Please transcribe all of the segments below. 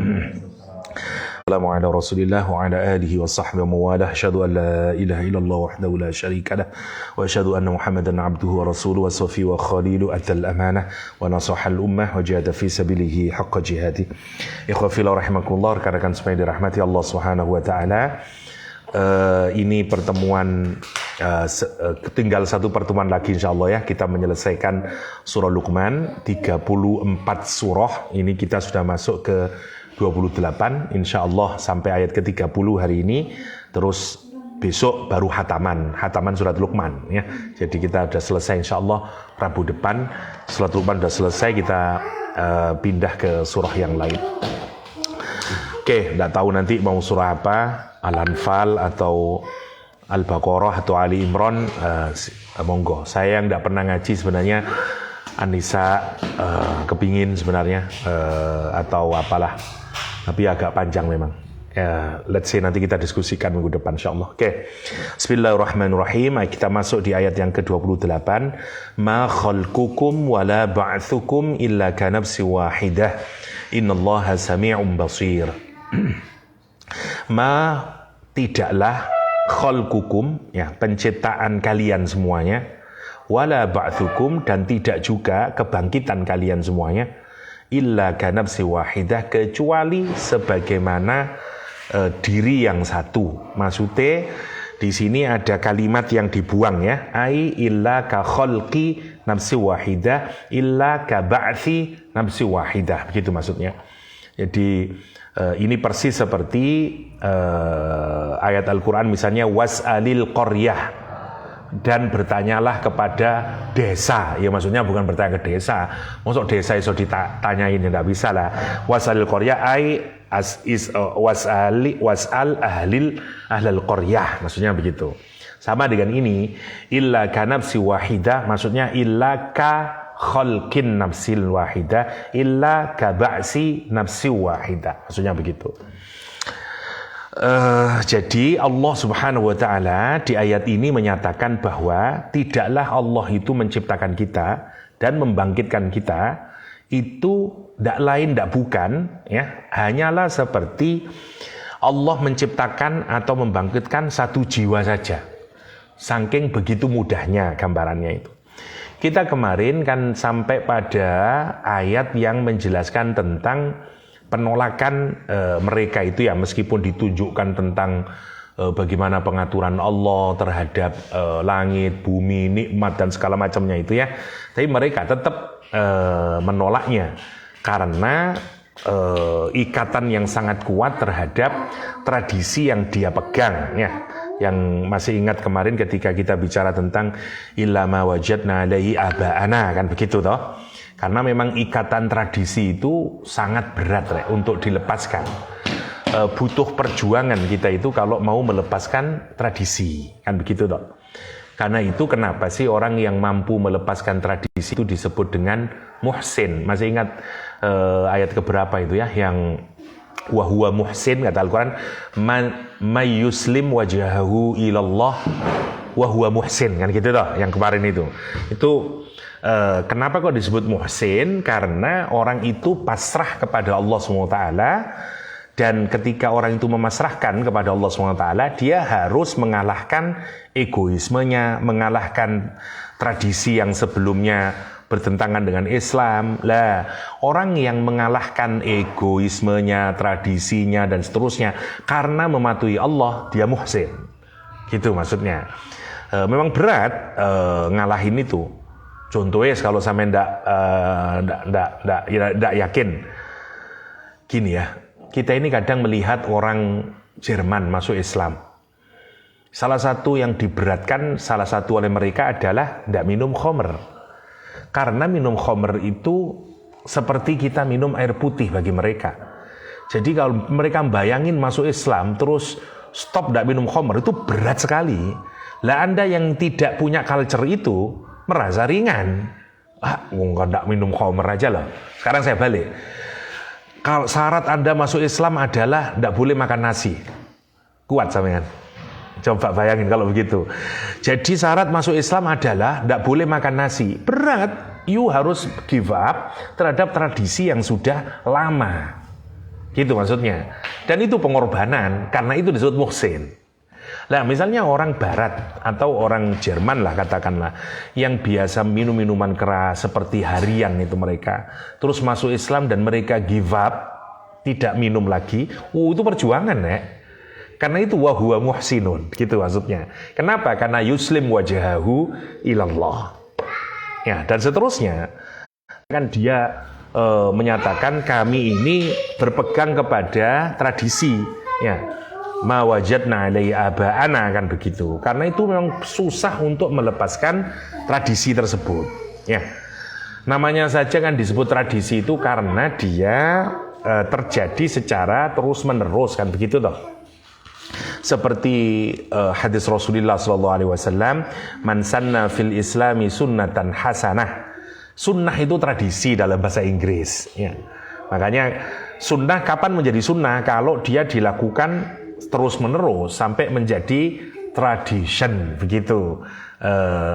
Assalamualaikum warahmatullahi wa ala alihi wa sahbihi wa mawalah. Asyhadu an la ilaha illallah wahdahu la syarika lah wa asyhadu anna Muhammadan abduhu wa rasuluhu wa safiyyuhu wa khaliluhu addal amanah wa nasahal ummah wa jahada fi sabilihi haqqa jihadi. Ikhwah fillah rahimakumullah, rekan-rekan semua dirahmati Allah Subhanahu wa taala. Ini pertemuan tinggal satu pertemuan lagi insyaallah ya, kita menyelesaikan surah Luqman 34 surah. Ini kita sudah masuk ke 28 insyaallah sampai ayat ke-30 hari ini. Terus besok baru hataman surat Luqman ya. Jadi kita sudah selesai insyaallah. Rabu depan surat Luqman sudah selesai, kita pindah ke surah yang lain. Oke, enggak tahu nanti mau surah apa, Al-Anfal atau Al-Baqarah atau Ali Imran, monggo. Saya yang enggak pernah ngaji sebenarnya, Anissa kepingin sebenarnya atau apalah, tapi agak panjang memang. Let's see, nanti kita diskusikan minggu depan insyaallah. Oke. Bismillahirrahmanirrahim. Kita masuk di ayat yang ke-28. Ma khalqukum wala ba'tsukum illa kanafsi wahidah. Innallaha sami'un basir. Ma, tidaklah, khalqukum ya, penciptaan kalian semuanya, wala ba'tsukum, dan tidak juga kebangkitan kalian semuanya, illa kanafsi wahidah, kecuali sebagaimana diri yang satu. Maksudnya di sini ada kalimat yang dibuang ya, ai illa ka khalqi nafsi wahidah illa ka ba'thi nafsi wahidah, begitu maksudnya. Jadi ini persis seperti ayat Al-Quran misalnya was'alil qaryah, dan bertanyalah kepada desa. Ya maksudnya bukan bertanya ke desa. Maksud desa iso ditanyain, ya enggak bisa lah. Was'alil qaryah ai was'al ahlal qaryah, maksudnya begitu. Sama dengan ini, illa ka nafsi wahidah, maksudnya illa ka khalqin nafsil wahidah illa ka ba'si nafsi wahidah, maksudnya begitu. Jadi Allah Subhanahu wa taala di ayat ini menyatakan bahwa tidaklah Allah itu menciptakan kita dan membangkitkan kita itu tidak lain tidak bukan ya, hanyalah seperti Allah menciptakan atau membangkitkan satu jiwa saja. Saking begitu mudahnya gambarannya itu. Kita kemarin kan sampai pada ayat yang menjelaskan tentang penolakan mereka itu ya, meskipun ditunjukkan tentang bagaimana pengaturan Allah terhadap langit, bumi, nikmat dan segala macamnya itu ya, tapi mereka tetap menolaknya karena ikatan yang sangat kuat terhadap tradisi yang dia pegang ya. Yang masih ingat kemarin ketika kita bicara tentang illa ma wajadna alaihi aba'ana, kan begitu toh? Karena memang ikatan tradisi itu sangat berat untuk dilepaskan. Butuh perjuangan kita itu kalau mau melepaskan tradisi, kan begitu toh? Karena itu kenapa sih orang yang mampu melepaskan tradisi itu disebut dengan muhsin? Masih ingat ayat keberapa itu ya, yang wa huwa muhsin, kata Al-Quran, may yuslim wajahahu ilallah wa huwa muhsin, kan gitu toh, yang kemarin itu kenapa kok disebut muhsin? Karena orang itu pasrah kepada Allah SWT, dan ketika orang itu memasrahkan kepada Allah SWT, dia harus mengalahkan egoismenya, mengalahkan tradisi yang sebelumnya bertentangan dengan Islam. Lah, orang yang mengalahkan egoismenya, tradisinya dan seterusnya karena mematuhi Allah, dia muhsin. Gitu maksudnya. Memang berat ngalahin itu. Contohnya kalau sampai ndak yakin. Gini ya, kita ini kadang melihat orang Jerman masuk Islam. Salah satu yang diberatkan salah satu oleh mereka adalah ndak minum khamr. Karena minum khamr itu seperti kita minum air putih bagi mereka. Jadi kalau mereka bayangin masuk Islam terus stop tidak minum khamr, itu berat sekali. Lah Anda yang tidak punya culture itu merasa ringan. Enggak, tidak minum khamr aja loh. Sekarang saya balik. Kalau syarat Anda masuk Islam adalah tidak boleh makan nasi. Kuat sampean? Coba bayangin kalau begitu. Jadi syarat masuk Islam adalah tidak boleh makan nasi. Berat. You harus give up terhadap tradisi yang sudah lama. Gitu maksudnya. Dan itu pengorbanan, karena itu disebut muhsin. Nah, misalnya orang Barat atau orang Jerman lah katakanlah, yang biasa minum minuman keras seperti harian itu mereka, terus masuk Islam dan mereka give up, tidak minum lagi, itu perjuangan ya. Karena itu wahuwa muhsinun, gitu maksudnya. Kenapa? Karena yuslim wajahahu ilallah. Ya, dan seterusnya. Kan dia menyatakan kami ini berpegang kepada tradisi, ya, ma wajadna alaihi aba'ana, kan begitu. Karena itu memang susah untuk melepaskan tradisi tersebut, ya. Namanya saja kan disebut tradisi itu karena dia terjadi secara terus menerus, kan begitu toh. Seperti hadis Rasulullah SAW, man sanna fil islami sunnatan hasanah. Sunnah itu tradisi dalam bahasa Inggris, ya. Makanya sunnah kapan menjadi sunnah? Kalau dia dilakukan terus menerus sampai menjadi tradition, begitu.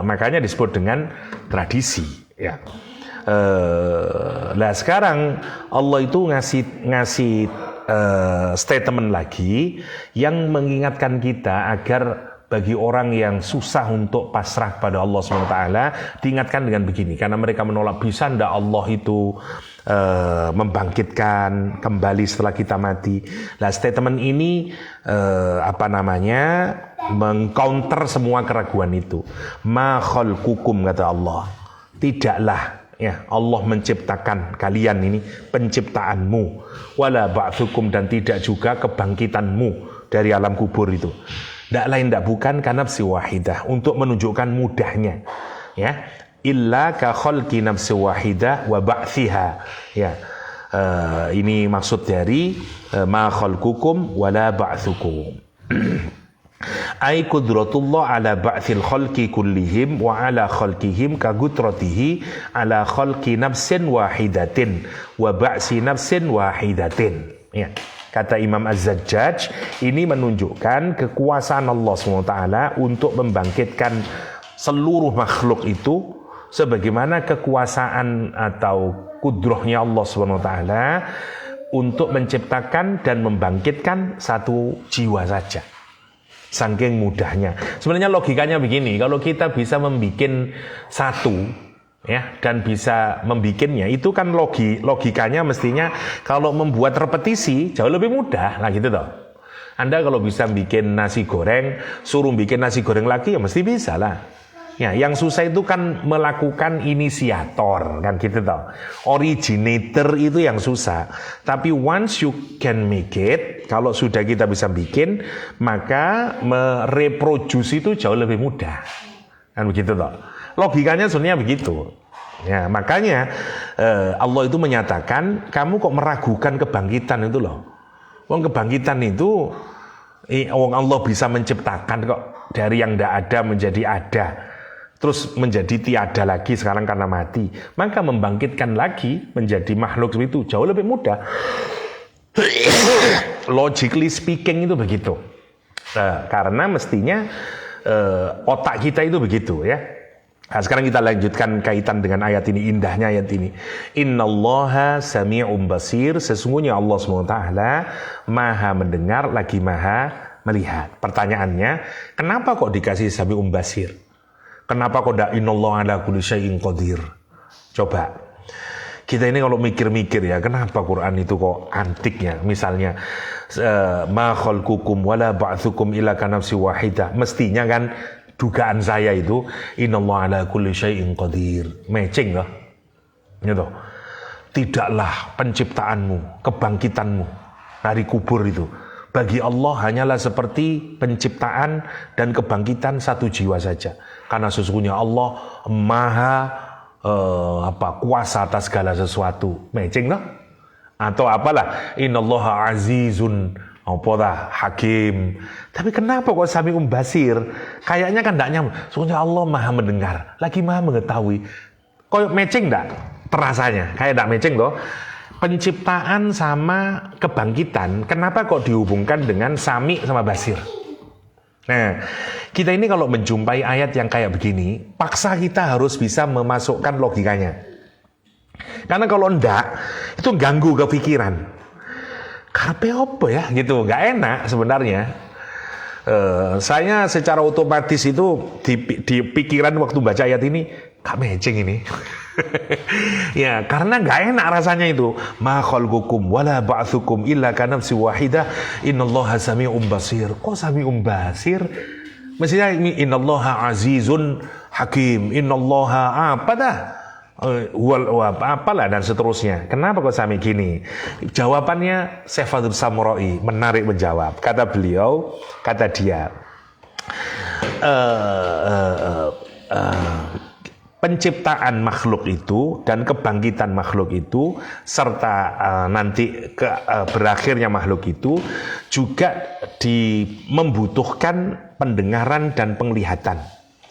Makanya disebut dengan tradisi, ya. Nah sekarang Allah itu ngasih statement lagi yang mengingatkan kita agar bagi orang yang susah untuk pasrah pada Allah SWT, diingatkan dengan begini, karena mereka menolak, bisa ndak Allah itu membangkitkan kembali setelah kita mati. Nah statement ini mengcounter semua keraguan itu. Ma khalqukum, kata Allah, tidaklah, ya, Allah menciptakan kalian ini, penciptaanmu, wala ba'tsukum, dan tidak juga kebangkitanmu dari alam kubur itu. Tidak lain tidak bukan karena nafsi wahidah, untuk menunjukkan mudahnya, ya. Illa ka khalqi nafsi wahidah wa ba'thiha, ya. Ini maksud dari ma khalqukum wala ba'thukum. Ai qudratullah ala ba'thil khalqi kullihim wa ala khalqihim ka qudratihi ala khalqi nafsin wahidatin wa ba'si nafsin wahidatin, ya. Kata Imam Az-Zajjaj, ini menunjukkan kekuasaan Allah SWT untuk membangkitkan seluruh makhluk itu, sebagaimana kekuasaan atau kudrahnya Allah SWT untuk menciptakan dan membangkitkan satu jiwa saja. Saking mudahnya. Sebenarnya logikanya begini, kalau kita bisa membikin satu, ya, dan bisa membikinnya, itu kan logikanya mestinya kalau membuat repetisi jauh lebih mudah lah, gitu toh. Anda kalau bisa bikin nasi goreng, suruh bikin nasi goreng lagi ya mesti bisa lah. Ya, yang susah itu kan melakukan inisiator, kan gitu toh. Originator itu yang susah. Tapi once you can make it, kalau sudah kita bisa bikin, maka mereproduce itu jauh lebih mudah. Kan begitu toh. Logikanya sebenarnya begitu. Ya, makanya Allah itu menyatakan, kamu kok meragukan kebangkitan itu loh. Wong kebangkitan itu Allah bisa menciptakan kok, dari yang tidak ada menjadi ada, terus menjadi tiada lagi sekarang karena mati. Maka membangkitkan lagi menjadi makhluk itu jauh lebih mudah. Logically speaking itu begitu. Karena mestinya otak kita itu begitu, ya. Nah, sekarang kita lanjutkan kaitan dengan ayat ini, indahnya ayat ini. Innallaha sami'un basir, sesungguhnya Allah SWT maha mendengar lagi maha melihat. Pertanyaannya, kenapa kok dikasih sami'un basir? Kenapa kok tidak innallaha ala kulli syai'in qadir? Coba kita ini kalau mikir-mikir ya, kenapa Quran itu kok antiknya? Misalnya ma khalqukum wala ba'tsukum illa ka nafsi wahidah. Mestinya kan dugaan saya itu innallaha ala kulli syai'in qadir. Matching loh. Gitu. Tidaklah penciptaanmu, kebangkitanmu dari kubur itu bagi Allah hanyalah seperti penciptaan dan kebangkitan satu jiwa saja. Karena sesungguhnya Allah maha kuasa atas segala sesuatu. Matching loh. Atau apalah, innallaha azizun hakim. Tapi kenapa kok sami'un basir? Kayaknya kan tidak nyambung. Sesungguhnya Allah maha mendengar, lagi maha mengetahui. Kok matching enggak? Terasanya kayak tidak matching loh. Penciptaan sama kebangkitan, kenapa kok dihubungkan dengan sami sama basir? Nah, kita ini kalau menjumpai ayat yang kayak begini, paksa kita harus bisa memasukkan logikanya. Karena kalau enggak, itu ganggu kepikiran. karepe apa ya gitu, nggak enak sebenarnya. Saya secara otomatis itu di pikiran waktu baca ayat ini, gak matching ini. Ya, karena nggak enak rasanya itu. Ma khalqukum wala ba'tsukum illa kanafsi wahidah innallaha sami'un basir. Kok sami'un basir? Mestinya innallaha azizun hakim. Innallaha apa dah? Apalah dan seterusnya. Kenapa kok sampai gini? Jawabannya Syekh Fadl Samurai menarik menjawab. Kata beliau, kata dia, penciptaan makhluk itu dan kebangkitan makhluk itu serta nanti berakhirnya makhluk itu juga membutuhkan pendengaran dan penglihatan.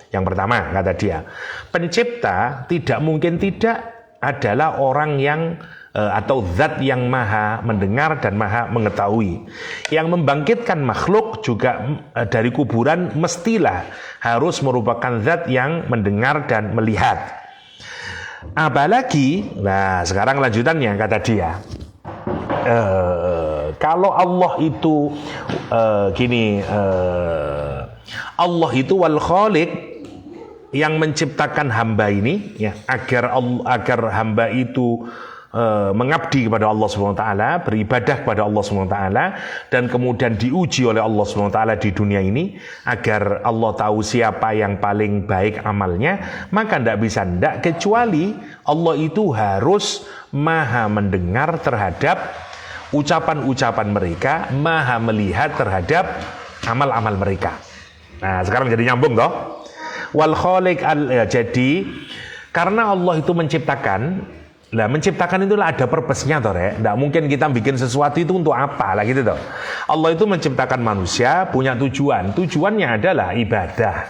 Yang pertama, kata dia, pencipta tidak mungkin tidak adalah orang yang atau zat yang maha mendengar dan maha mengetahui. Yang membangkitkan makhluk juga dari kuburan mestilah harus merupakan zat yang mendengar dan melihat. Apalagi, nah sekarang lanjutannya kata dia, kalau Allah itu Allah itu wal khaliq, yang menciptakan hamba ini ya agar hamba itu mengabdi kepada Allah SWT, beribadah kepada Allah SWT, dan kemudian diuji oleh Allah SWT di dunia ini agar Allah tahu siapa yang paling baik amalnya, maka tidak kecuali Allah itu harus maha mendengar terhadap ucapan-ucapan mereka, maha melihat terhadap amal-amal mereka. Nah sekarang jadi nyambung toh. Wal khaliq jadi karena Allah itu menciptakan, menciptakan itulah ada purpose-nya toh, Rek. Nggak mungkin kita bikin sesuatu itu untuk apa lah gitu toh. Allah itu menciptakan manusia punya tujuan. Tujuannya adalah ibadah.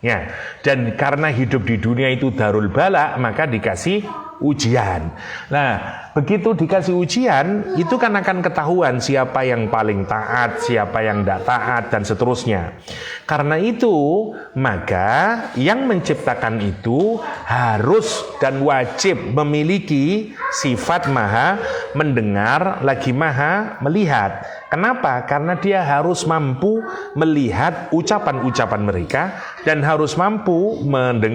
Ya, dan karena hidup di dunia itu darul bala, maka dikasih ujian. Nah, begitu dikasih ujian, itu kan akan ketahuan siapa yang paling taat, siapa yang tidak taat, dan seterusnya. Karena itu, maka yang menciptakan itu harus dan wajib memiliki sifat maha mendengar, lagi maha melihat. Kenapa? Karena dia harus mampu melihat ucapan-ucapan mereka dan harus mampu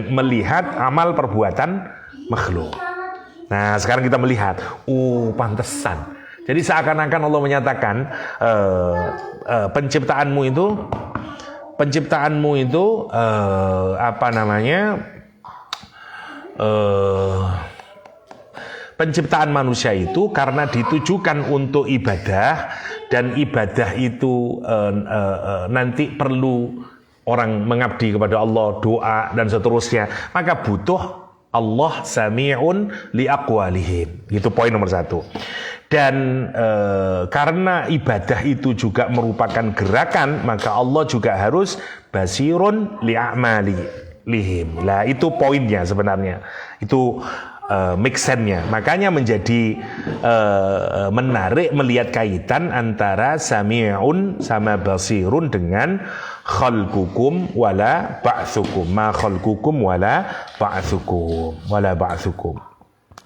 melihat amal perbuatan makhluk. Nah, sekarang kita melihat, pantesan. Jadi seakan-akan Allah menyatakan penciptaanmu itu penciptaan manusia itu karena ditujukan untuk ibadah, dan ibadah itu nanti perlu orang mengabdi kepada Allah, doa dan seterusnya, maka butuh Allah sami'un liaqwalihim. Itu poin nomor 1. Dan karena ibadah itu juga merupakan gerakan, maka Allah juga harus basirun li'amalihim. Lah itu poinnya sebenarnya. Itu make sense-nya. Makanya menjadi menarik melihat kaitan antara sami'un sama basirun dengan khalqukum wala ba'tsukum. Ma khalqukum wala ba'tsukum.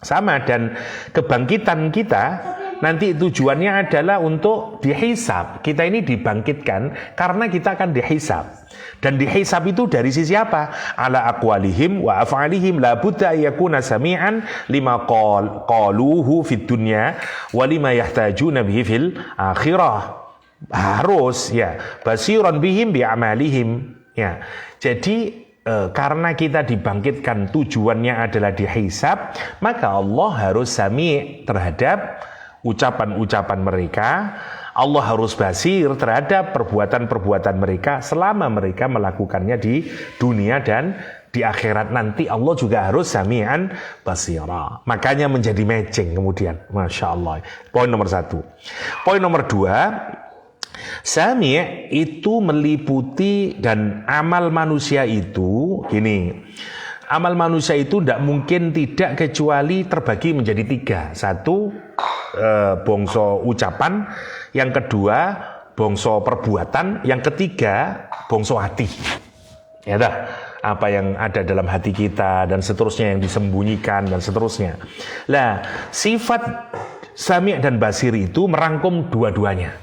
Sama, dan kebangkitan kita nanti tujuannya adalah untuk dihisab. Kita ini dibangkitkan karena kita akan dihisab. Dan dihisab itu dari sisi apa? Ala aqwalihim wa af'alihim la budda yakuna sami'an lima qaluhu fid dunya wa lima yahtajuna bihi fil akhirah. Harus ya, basiran bihim bi amalihim ya. Jadi karena kita dibangkitkan tujuannya adalah dihisab, maka Allah harus sami' terhadap ucapan-ucapan mereka. Allah harus basir terhadap perbuatan-perbuatan mereka selama mereka melakukannya di dunia, dan di akhirat nanti Allah juga harus sami'an basira. Makanya menjadi matching kemudian. Masya Allah. Poin nomor 1. Poin nomor 2, sami' itu meliputi, dan amal manusia itu gini. Amal manusia itu tidak mungkin tidak kecuali terbagi menjadi 3. 1, bongso ucapan. Yang kedua, bongso perbuatan. Yang ketiga, bongso hati. Ya dah, apa yang ada dalam hati kita dan seterusnya, yang disembunyikan dan seterusnya. Lah, sifat Sami' dan basir itu merangkum dua-duanya,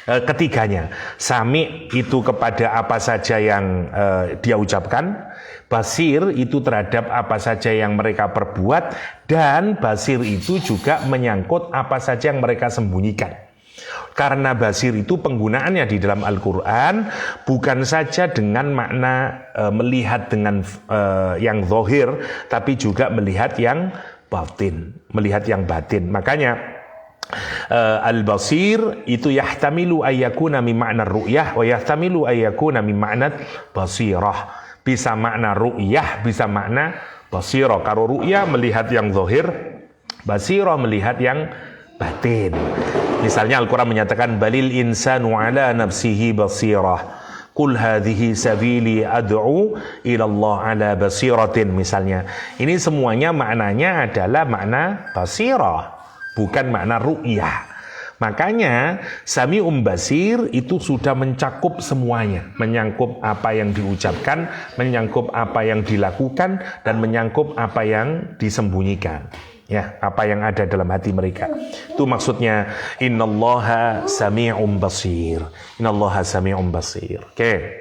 ketiganya. Sami' itu kepada apa saja yang dia ucapkan, basir itu terhadap apa saja yang mereka perbuat, dan basir itu juga menyangkut apa saja yang mereka sembunyikan. Karena basir itu penggunaannya di dalam Al-Quran bukan saja dengan makna melihat dengan yang zahir, tapi juga melihat yang batin, melihat yang batin. Makanya al-basir itu yahtamilu ayyakuna min ma'na ru'yah wa yahtamilu ayyakuna min ma'na basirah. Bisa makna ru'yah, bisa makna basirah. Kalau ru'yah melihat yang zahir, basirah melihat yang batin. Misalnya Al-Quran menyatakan balil insanu ala nafsihi basirah. Qul hadhihi sabili ad'u ila Allah ala basiratin, misalnya. Ini semuanya maknanya adalah makna basirah, bukan makna ru'yah. Makanya Sami'un Basir itu sudah mencakup semuanya, menyangkup apa yang diucapkan, menyangkup apa yang dilakukan, dan menyangkup apa yang disembunyikan. Ya, apa yang ada dalam hati mereka. Itu maksudnya innallaha sami'un basir. Innallaha sami'un basir. Oke.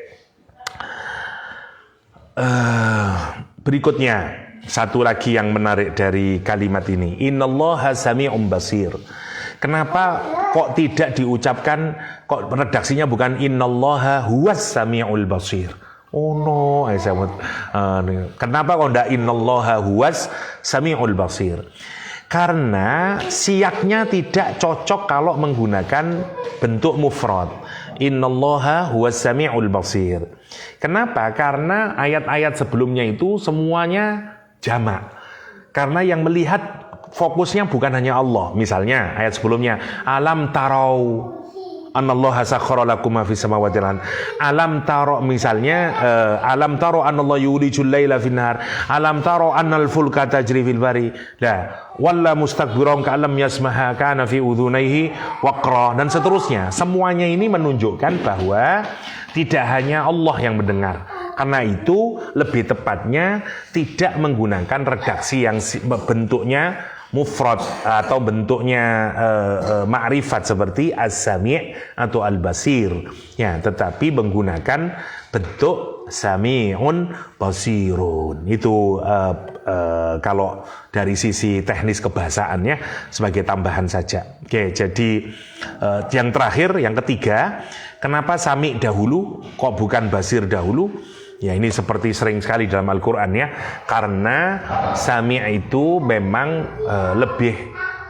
Berikutnya satu lagi yang menarik dari kalimat ini. Innallaha sami'un basir. Kenapa kok tidak diucapkan, kok redaksinya bukan innallaha huwas sami'ul basir? Oh no, kenapa kok enggak innallaha huwas sami'ul basir? Karena siaknya tidak cocok kalau menggunakan bentuk mufrad. Innallaha huwas sami'ul basir. Kenapa? Karena ayat-ayat sebelumnya itu semuanya jamak. Karena yang melihat fokusnya bukan hanya Allah. Misalnya ayat sebelumnya, alam tarau anallaha sakhkhara lakum ma fis samawati wal ardh. Alam taro, misalnya alam taro anallahu yulijul laila fin nahar. Alam taro annal fulka tajri fil bari. La walla mustakbiran ka'lam yasmaha kana fi udhunaihi waqra, dan seterusnya. Semuanya ini menunjukkan bahwa tidak hanya Allah yang mendengar. Karena itu lebih tepatnya tidak menggunakan redaksi yang bentuknya mufrad atau bentuknya ma'rifat seperti as-sami' atau al-basir, ya, tetapi menggunakan bentuk sami'un basirun. Itu kalau dari sisi teknis kebahasaannya sebagai tambahan saja. Oke, jadi yang terakhir, yang ketiga, kenapa sami' dahulu kok bukan basir dahulu? Ya, ini seperti sering sekali dalam Al-Quran, ya. Karena sami' itu memang lebih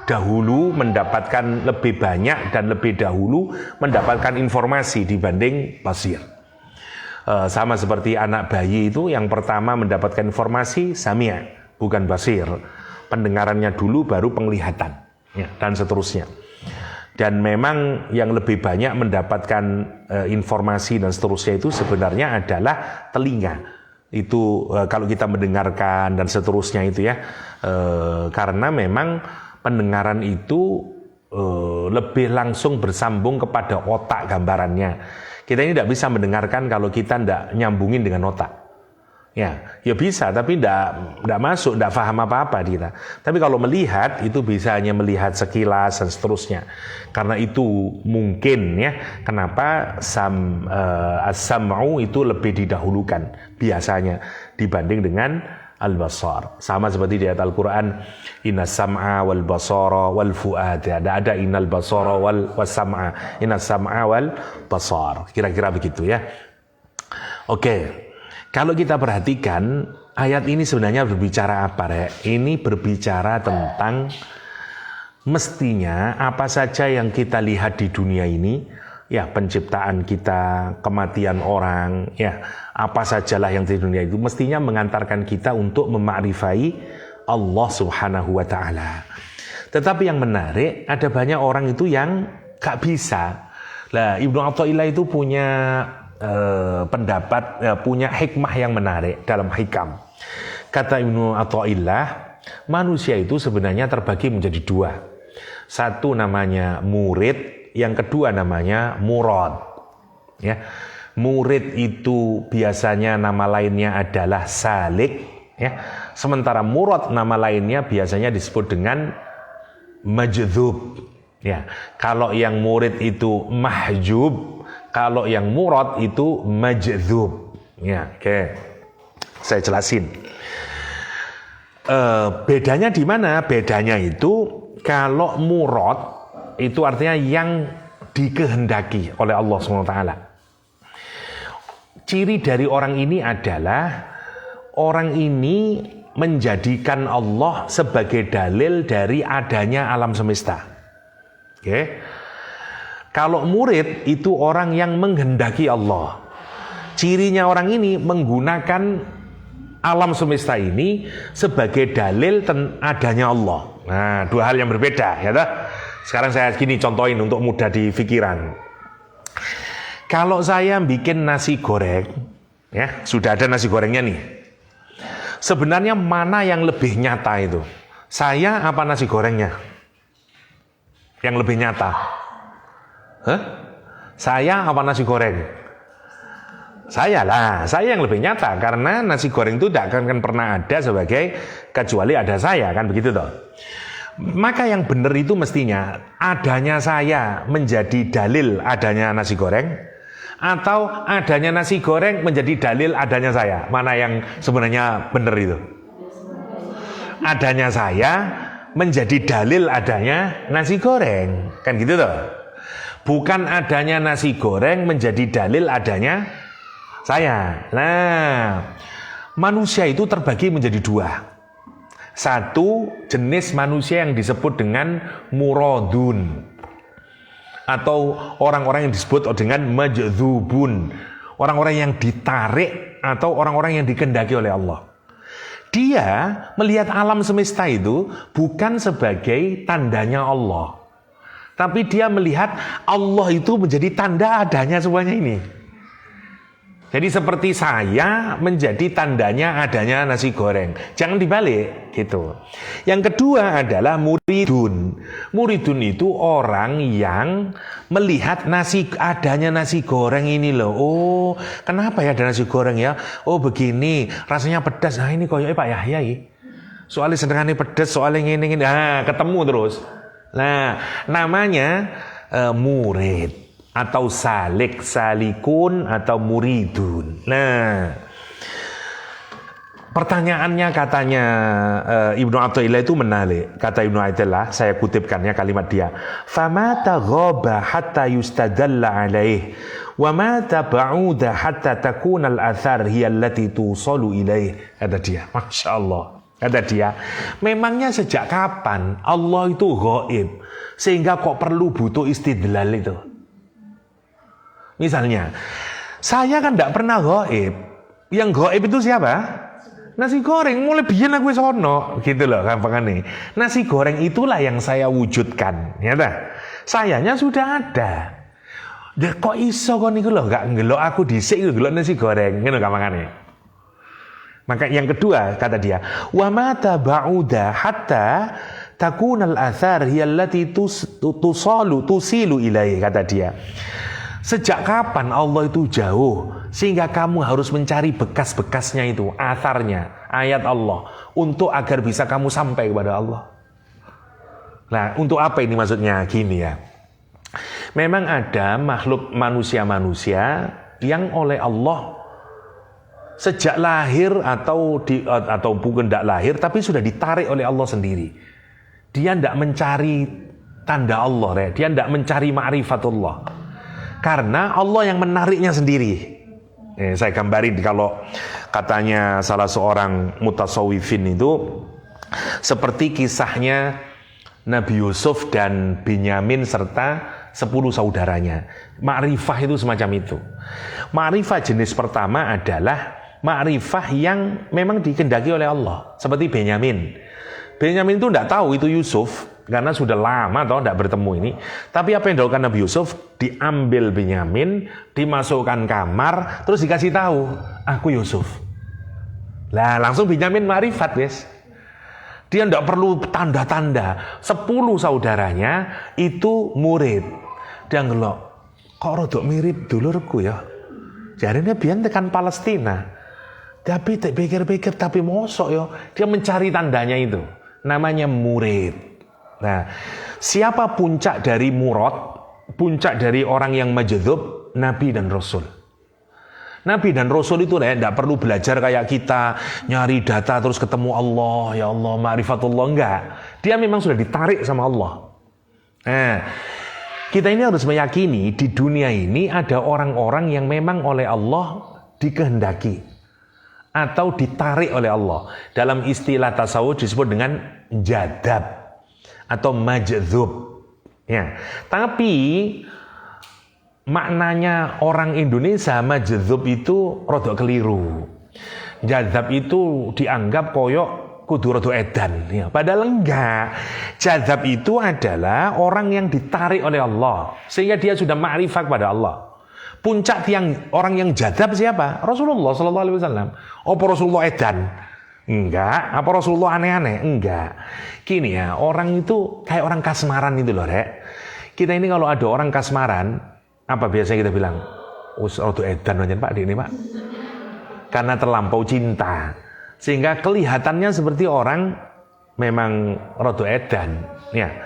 dahulu mendapatkan lebih banyak dan lebih dahulu mendapatkan informasi dibanding basir. Sama seperti anak bayi itu yang pertama mendapatkan informasi sami', bukan basir. Pendengarannya dulu baru penglihatan, ya, dan seterusnya. Dan memang yang lebih banyak mendapatkan informasi dan seterusnya itu sebenarnya adalah telinga. Itu kalau kita mendengarkan dan seterusnya itu, ya, karena memang pendengaran itu lebih langsung bersambung kepada otak gambarannya. Kita ini tidak bisa mendengarkan kalau kita tidak nyambungin dengan otak. Ya bisa, tapi tidak masuk, tidak paham apa-apa kita. Tapi kalau melihat itu bisa hanya melihat sekilas dan seterusnya. Karena itu mungkin, ya, kenapa as-sam'u itu lebih didahulukan biasanya dibanding dengan al-basar. Sama seperti di ayat Al-Quran, inna sam'a wal basara wal fu'ad. Ada innal basara wal sam'a, inna sam'a wal basar. Kira-kira begitu, ya. Oke. Kalau kita perhatikan, ayat ini sebenarnya berbicara apa, Rek? Ini berbicara tentang mestinya apa saja yang kita lihat di dunia ini, ya, penciptaan kita, kematian orang, ya, apa sajalah yang di dunia itu mestinya mengantarkan kita untuk memakrifai Allah Subhanahu wa Ta'ala. Tetapi yang menarik, ada banyak orang itu yang gak bisa. Lah, Ibnu Athaillah itu punya pendapat, punya hikmah yang menarik dalam hikam. Kata Ibnu Athaillah, manusia itu sebenarnya terbagi menjadi dua. Satu namanya murid, yang kedua namanya murad. Ya, murid itu biasanya nama lainnya adalah salik, ya. Sementara murad nama lainnya biasanya disebut dengan majdzub. Ya, kalau yang murid itu mahjub, kalau yang murad itu majdzub. Ya, oke. Saya jelasin. Bedanya di mana? Bedanya itu kalau murad itu artinya yang dikehendaki oleh Allah SWT. Ciri dari orang ini adalah orang ini menjadikan Allah sebagai dalil dari adanya alam semesta. Oke. Kalau murid itu orang yang menghendaki Allah. Cirinya orang ini menggunakan alam semesta ini sebagai dalil adanya Allah. Nah, dua hal yang berbeda, ya toh? Sekarang saya gini contohin untuk mudah di pikiran. Kalau saya bikin nasi goreng, ya, sudah ada nasi gorengnya nih. Sebenarnya mana yang lebih nyata itu? Saya apa nasi gorengnya? Yang lebih nyata? Saya apa nasi goreng? Saya lah, saya yang lebih nyata karena nasi goreng itu tidak akan pernah ada sebagai kecuali ada saya, kan begitu toh. Maka yang benar itu mestinya adanya saya menjadi dalil adanya nasi goreng, atau adanya nasi goreng menjadi dalil adanya saya. Mana yang sebenarnya benar itu? Adanya saya menjadi dalil adanya nasi goreng, kan gitu toh. Bukan adanya nasi goreng menjadi dalil adanya saya. Nah, manusia itu terbagi menjadi dua. Satu jenis manusia yang disebut dengan muradun, atau orang-orang yang disebut dengan majdzubun, orang-orang yang ditarik atau orang-orang yang dikehendaki oleh Allah. Dia melihat alam semesta itu bukan sebagai tandanya Allah, tapi dia melihat Allah itu menjadi tanda adanya semuanya ini. Jadi seperti saya menjadi tandanya adanya nasi goreng. Jangan dibalik gitu. Yang kedua adalah muridun. Muridun itu orang yang melihat adanya nasi goreng ini loh. Oh, kenapa ya ada nasi goreng ya? Oh begini, rasanya pedas. Nah ini koyoknya Pak Yahya ya. Soalnya senengannya pedas, soalnya ini. Nah, ketemu terus. Nah, namanya murid. Atau salik, salikun, atau muridun. Nah, pertanyaannya katanya Ibnu Athaillah itu menarik. Kata Ibnu Athaillah, saya kutipkannya kalimat dia. Famata ghaba hatta yustadalla alaih, wa mata ba'uda hatta takuna al-athar hiya allati tusalu ilaih. Kata dia, Masya Allah. Kata dia, memangnya sejak kapan Allah itu ghaib sehingga kok perlu butuh istidlal itu? Misalnya, saya kan tidak pernah gaib. Yang gaib itu siapa? Nasi goreng. Mulai biyen aku sono, gitu loh gampangannya. Nasi goreng itulah yang saya wujudkan, ya dah. Sayanya sudah ada. Ya kok iso kok niku lho gak ngelok aku dhisik ngelok nasi goreng, ngono gampangannya. Maka yang kedua kata dia, wa mata ba'uda hatta takunal athar hiya allati tusilu ilaihi, kata dia. Sejak kapan Allah itu jauh sehingga kamu harus mencari bekas-bekasnya itu, atharnya, ayat Allah, untuk agar bisa kamu sampai kepada Allah. Nah, untuk apa ini maksudnya? Gini ya. Memang ada makhluk manusia-manusia yang oleh Allah sejak lahir atau bukan tidak lahir tapi sudah ditarik oleh Allah sendiri. Dia tidak mencari tanda Allah, dia tidak mencari ma'rifatullah. Karena Allah yang menariknya sendiri. Saya gambarin kalau katanya salah seorang mutasawwifin itu seperti kisahnya Nabi Yusuf dan Binyamin serta 10 saudaranya. Ma'rifah itu semacam itu. Ma'rifah jenis pertama adalah ma'rifah yang memang dikehendaki oleh Allah. Seperti Binyamin. Binyamin itu tidak tahu itu Yusuf karena sudah lama tidak bertemu ini. Tapi apa yang dilakukan Nabi Yusuf? Diambil Binyamin, dimasukkan kamar, terus dikasih tahu, aku Yusuf. Lah langsung Binyamin ma'rifat, guys. Dia tidak perlu tanda-tanda. 10 saudaranya itu murid. Dia ngelok, kok rodok mirip dulurku ya. Jadinya biar tekan Palestina. Tapi pikir-pikir tapi mosok ya. Dia mencari tandanya itu. Namanya murid. Nah, siapa puncak dari murad, puncak dari orang yang majdzub? Nabi dan Rasul. Nabi dan Rasul itu tidak perlu belajar kayak kita, nyari data terus ketemu Allah, ya Allah, ma'rifatullah, enggak. Dia memang sudah ditarik sama Allah. Nah, kita ini harus meyakini di dunia ini ada orang-orang yang memang oleh Allah dikehendaki atau ditarik oleh Allah. Dalam istilah tasawuf disebut dengan jadab atau majdzub. Ya. Tapi maknanya orang Indonesia majdzub itu rada keliru. Jadzab itu dianggap koyok kudu rada edan. Ya. Padahal enggak. Jadzab itu adalah orang yang ditarik oleh Allah sehingga dia sudah ma'rifah pada Allah. Puncak orang yang jadzab siapa? Rasulullah sallallahu alaihi wasallam. Apa Rasulullah edan? Enggak. Apa Rasulullah aneh-aneh? Enggak. Gini ya, orang itu kayak orang kasmaran itu loh, Rek. Kita ini kalau ada orang kasmaran, apa biasanya kita bilang? Rada edan aja Pak ini, Pak. Karena terlampau cinta. Sehingga kelihatannya seperti orang memang rada edan. Ya.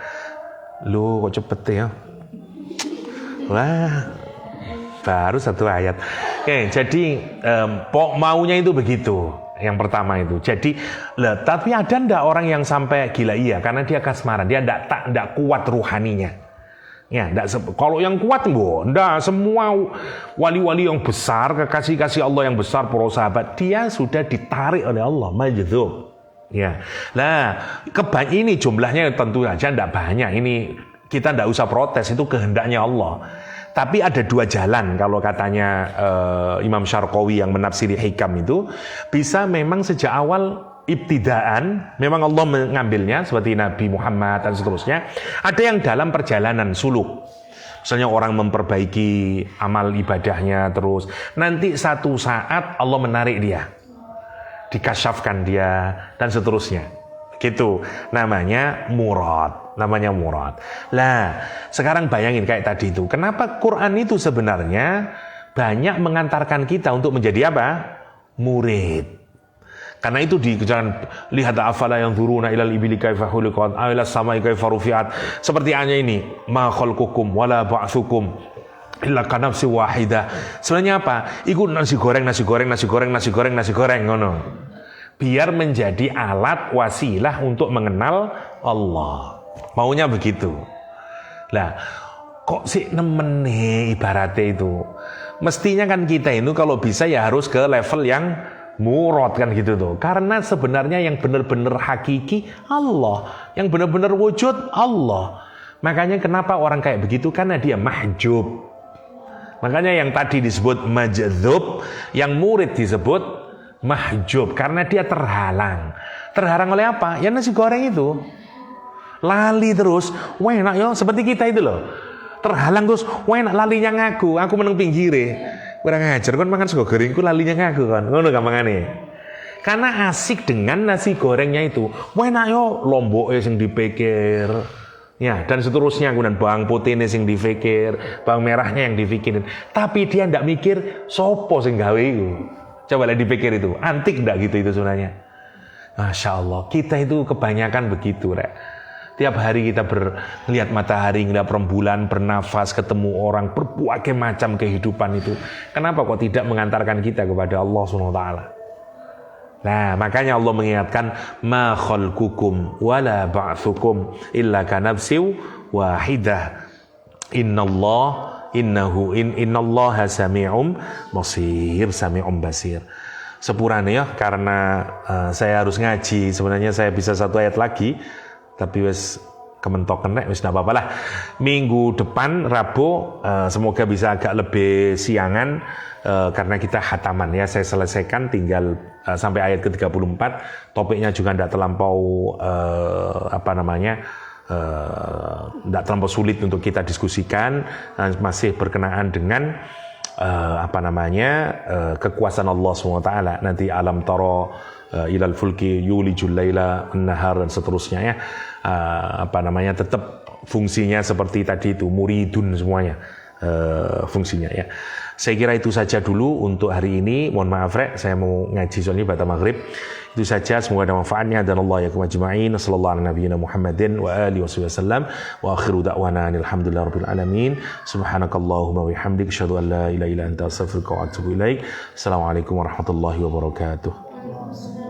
Lu kok cepet ya? Wah, baru satu ayat. Oke, jadi maunya itu begitu. Yang pertama itu. Jadi, tapi ada ndak orang yang sampai gila? Iya, karena dia kasmaran, dia ndak kuat ruhaninya. Ya, kalau yang kuat ndak semua wali-wali yang besar, kekasih-kasih Allah yang besar, para sahabat, dia sudah ditarik oleh Allah, majdzub. Ya. Nah, ini jumlahnya tentu saja ndak banyak. Ini kita ndak usah protes, itu kehendaknya Allah. Tapi ada dua jalan kalau katanya Imam Syarqawi yang menafsiri hikam itu, bisa memang sejak awal ibtidaan, memang Allah mengambilnya seperti Nabi Muhammad dan seterusnya. Ada yang dalam perjalanan suluk. Misalnya orang memperbaiki amal ibadahnya terus. Nanti satu saat Allah menarik dia. Dikasyafkan dia dan seterusnya. Gitu. Namanya murad. Lah, sekarang bayangin kayak tadi itu. Kenapa Quran itu sebenarnya banyak mengantarkan kita untuk menjadi apa? Murid. Karena itu jangan lihat afala yang dzuruna ilal ibili kaifa khuliqat aw ilas samai kaifa rufi'at. Seperti hanya ini, ma khalqukum wala ba'tsukum illa kanafsi wahidah. Sebenarnya apa? Iku nasi goreng ngono. Biar menjadi alat wasilah untuk mengenal Allah. Maunya begitu. Lah, kok sih nemen nih ibaratnya itu. Mestinya kan kita itu kalau bisa ya harus ke level yang murad kan gitu tuh. Karena sebenarnya yang benar-benar hakiki Allah, yang benar-benar wujud Allah. Makanya kenapa orang kayak begitu? Karena dia mahjub. Makanya yang tadi disebut majdzub, yang murid disebut mahjub karena dia terhalang. Terhalang oleh apa? Ya nasi goreng itu. Lali terus, enak yo seperti kita itu loh. Terhalang terus, enak lalinya ngaku meneng pinggire. Kurang ajar kan makan sego goringku lalinya ngaku kan. Ngono gampangane. Karena asik dengan nasi gorengnya itu. Enak yo lomboke sing dipikir. Ya, dan seterusnya kemudian bawang putihnya sing dipikir, bawang merahnya yang dipikirin. Tapi dia ndak mikir sopo sing gawe iku. Coba lihat dipikir itu, antik ndak gitu itu sebenarnya. Masya Allah, kita itu kebanyakan begitu, Rek. Tiap hari kita melihat matahari, melihat rembulan, bernafas, ketemu orang, berbagai macam kehidupan itu. Kenapa kok tidak mengantarkan kita kepada Allah SWT? Nah, makanya Allah mengingatkan, ma khalqukum wala ba'tsukum illa kanafsin wahidah. Innallaha sami'um basir, sami'um basir. Sepurane ya, karena saya harus ngaji. Sebenarnya saya bisa satu ayat lagi, tapi wis kementok kena, wis ndak apa-apa lah. Minggu depan Rabu semoga bisa agak lebih siangan karena kita khataman ya. Saya selesaikan tinggal sampai ayat ke-34. Topiknya juga ndak terlampau ndak terlampau sulit untuk kita diskusikan, masih berkenaan dengan kekuasaan Allah SWT. Nanti alam tara ilal fulki yulijul laila an-nahar dan seterusnya ya. Tetap fungsinya seperti tadi itu, muridun semuanya fungsinya ya. Saya kira itu saja dulu untuk hari ini. Mohon maaf Rek, saya mau ngaji soalnya batal maghrib. Itu saja, semoga ada manfaatnya dan Allah yakum ajma'in. Sallallahu ala nabiyyina Muhammadin wa alihi wasallam wa akhiru da'wana alhamdulillahirabbil alamin. Subhanakallahumma wa bihamdika asyhadu an la ilaha illa anta astaghfiruka wa atubu ilaik. Assalamualaikum warahmatullahi wabarakatuh.